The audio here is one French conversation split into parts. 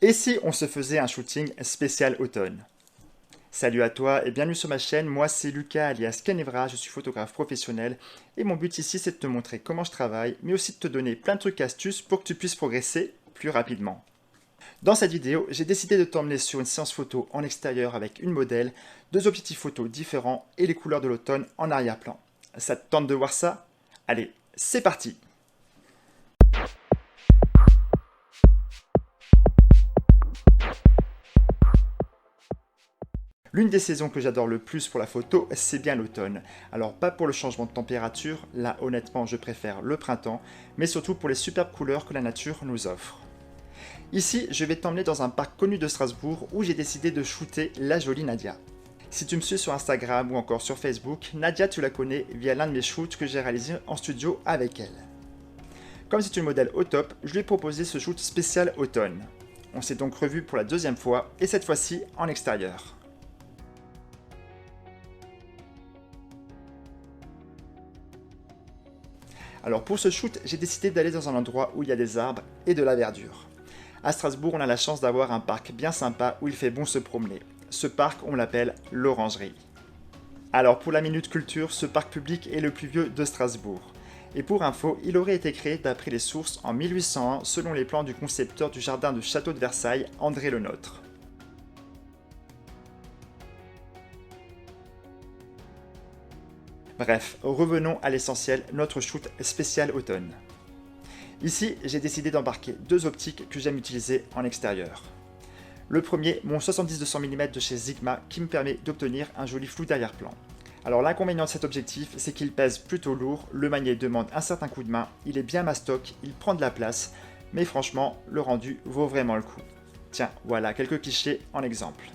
Et si on se faisait un shooting spécial automne? Salut à toi et bienvenue sur ma chaîne, moi c'est Lucas alias Canevra, je suis photographe professionnel et mon but ici c'est de te montrer comment je travaille mais aussi de te donner plein de trucs et astuces pour que tu puisses progresser plus rapidement. Dans cette vidéo, j'ai décidé de t'emmener sur une séance photo en extérieur avec une modèle, deux objectifs photos différents et les couleurs de l'automne en arrière-plan. Ça te tente de voir ça? Allez, c'est parti! L'une des saisons que j'adore le plus pour la photo, c'est bien l'automne. Alors pas pour le changement de température, là honnêtement je préfère le printemps, mais surtout pour les superbes couleurs que la nature nous offre. Ici, je vais t'emmener dans un parc connu de Strasbourg où j'ai décidé de shooter la jolie Nadia. Si tu me suis sur Instagram ou encore sur Facebook, Nadia tu la connais via l'un de mes shoots que j'ai réalisé en studio avec elle. Comme c'est une modèle au top, je lui ai proposé ce shoot spécial automne. On s'est donc revu pour la deuxième fois et cette fois-ci en extérieur. Alors pour ce shoot, j'ai décidé d'aller dans un endroit où il y a des arbres et de la verdure. À Strasbourg, on a la chance d'avoir un parc bien sympa où il fait bon se promener. Ce parc, on l'appelle l'Orangerie. Alors pour la Minute Culture, ce parc public est le plus vieux de Strasbourg. Et pour info, il aurait été créé d'après les sources en 1801 selon les plans du concepteur du jardin de château de Versailles, André Le Nôtre. Bref, revenons à l'essentiel, notre shoot spécial automne. Ici, j'ai décidé d'embarquer deux optiques que j'aime utiliser en extérieur. Le premier, mon 70-200 mm de chez Sigma qui me permet d'obtenir un joli flou d'arrière-plan. Alors l'inconvénient de cet objectif, c'est qu'il pèse plutôt lourd, le manier demande un certain coup de main, il est bien mastoc, il prend de la place, mais franchement, le rendu vaut vraiment le coup. Tiens, voilà quelques clichés en exemple.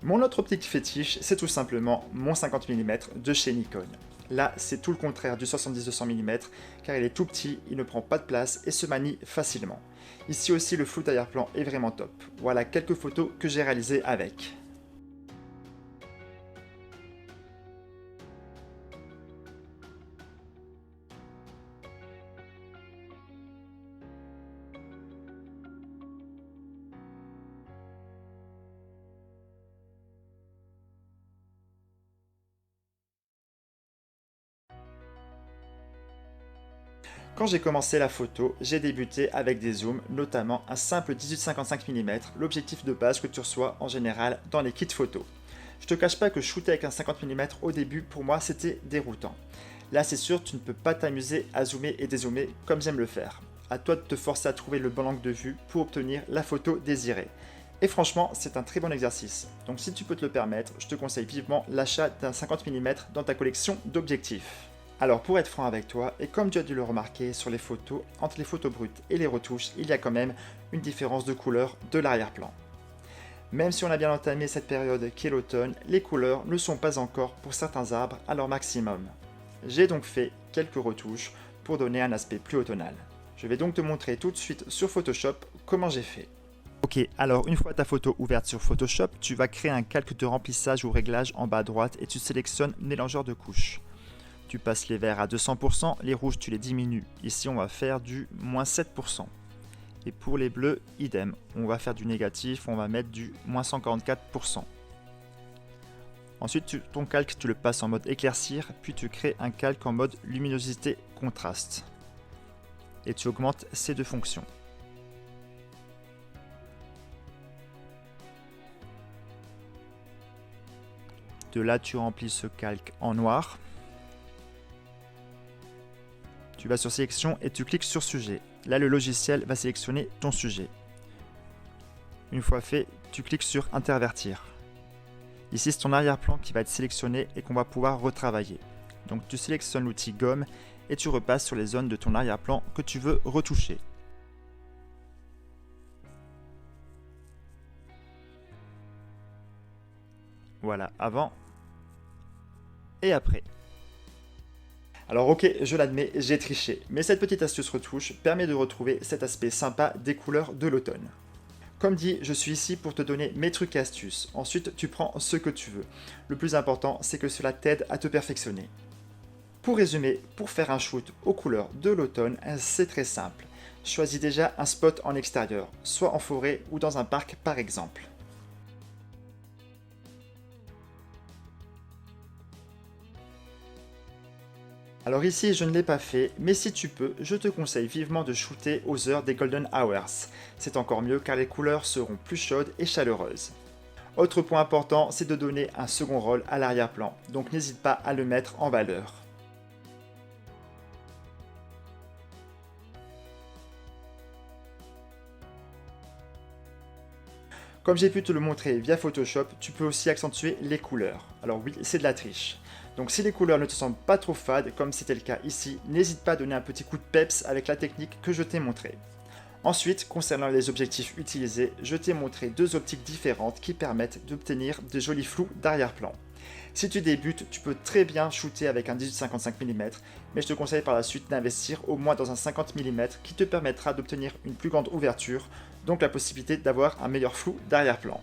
Mon autre optique fétiche, c'est tout simplement mon 50 mm de chez Nikon. Là, c'est tout le contraire du 70-200 mm, car il est tout petit, il ne prend pas de place et se manie facilement. Ici aussi, le flou d'arrière-plan est vraiment top. Voilà quelques photos que j'ai réalisées avec. Quand j'ai commencé la photo, j'ai débuté avec des zooms, notamment un simple 18-55 mm, l'objectif de base que tu reçois en général dans les kits photos. Je te cache pas que shooter avec un 50 mm au début, pour moi, c'était déroutant. Là, c'est sûr, tu ne peux pas t'amuser à zoomer et dézoomer comme j'aime le faire. À toi de te forcer à trouver le bon angle de vue pour obtenir la photo désirée. Et franchement, c'est un très bon exercice. Donc si tu peux te le permettre, je te conseille vivement l'achat d'un 50 mm dans ta collection d'objectifs. Alors pour être franc avec toi, et comme tu as dû le remarquer sur les photos, entre les photos brutes et les retouches, il y a quand même une différence de couleur de l'arrière-plan. Même si on a bien entamé cette période qui est l'automne, les couleurs ne sont pas encore pour certains arbres à leur maximum. J'ai donc fait quelques retouches pour donner un aspect plus automnal. Je vais donc te montrer tout de suite sur Photoshop comment j'ai fait. Ok, alors une fois ta photo ouverte sur Photoshop, tu vas créer un calque de remplissage ou réglage en bas à droite et tu sélectionnes mélangeur de couches. Tu passes les verts à 200%, les rouges tu les diminues. Ici on va faire du moins 7%. Et pour les bleus, idem. On va faire du négatif, on va mettre du moins 144%. Ensuite, ton calque, tu le passes en mode éclaircir, puis tu crées un calque en mode luminosité contraste. Et tu augmentes ces deux fonctions. De là, tu remplis ce calque en noir. Tu vas sur sélection et tu cliques sur sujet. Là, le logiciel va sélectionner ton sujet. Une fois fait, tu cliques sur intervertir. Ici, c'est ton arrière-plan qui va être sélectionné et qu'on va pouvoir retravailler. Donc tu sélectionnes l'outil gomme et tu repasses sur les zones de ton arrière-plan que tu veux retoucher. Voilà, avant et après. Alors ok, je l'admets, j'ai triché, mais cette petite astuce retouche permet de retrouver cet aspect sympa des couleurs de l'automne. Comme dit, je suis ici pour te donner mes trucs et astuces. Ensuite, tu prends ce que tu veux. Le plus important, c'est que cela t'aide à te perfectionner. Pour résumer, pour faire un shoot aux couleurs de l'automne, c'est très simple. Choisis déjà un spot en extérieur, soit en forêt ou dans un parc par exemple. Alors ici, je ne l'ai pas fait, mais si tu peux, je te conseille vivement de shooter aux heures des Golden Hours. C'est encore mieux car les couleurs seront plus chaudes et chaleureuses. Autre point important, c'est de donner un second rôle à l'arrière-plan, donc n'hésite pas à le mettre en valeur. Comme j'ai pu te le montrer via Photoshop, tu peux aussi accentuer les couleurs. Alors oui, c'est de la triche. Donc si les couleurs ne te semblent pas trop fades, comme c'était le cas ici, n'hésite pas à donner un petit coup de peps avec la technique que je t'ai montrée. Ensuite, concernant les objectifs utilisés, je t'ai montré deux optiques différentes qui permettent d'obtenir de jolis flous d'arrière-plan. Si tu débutes, tu peux très bien shooter avec un 18-55 mm, mais je te conseille par la suite d'investir au moins dans un 50 mm qui te permettra d'obtenir une plus grande ouverture, donc la possibilité d'avoir un meilleur flou d'arrière-plan.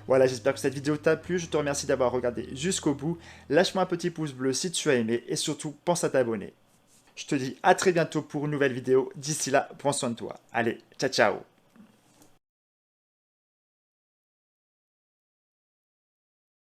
Voilà, j'espère que cette vidéo t'a plu, je te remercie d'avoir regardé jusqu'au bout, lâche-moi un petit pouce bleu si tu as aimé et surtout pense à t'abonner. Je te dis à très bientôt pour une nouvelle vidéo, d'ici là, prends soin de toi. Allez, ciao ciao.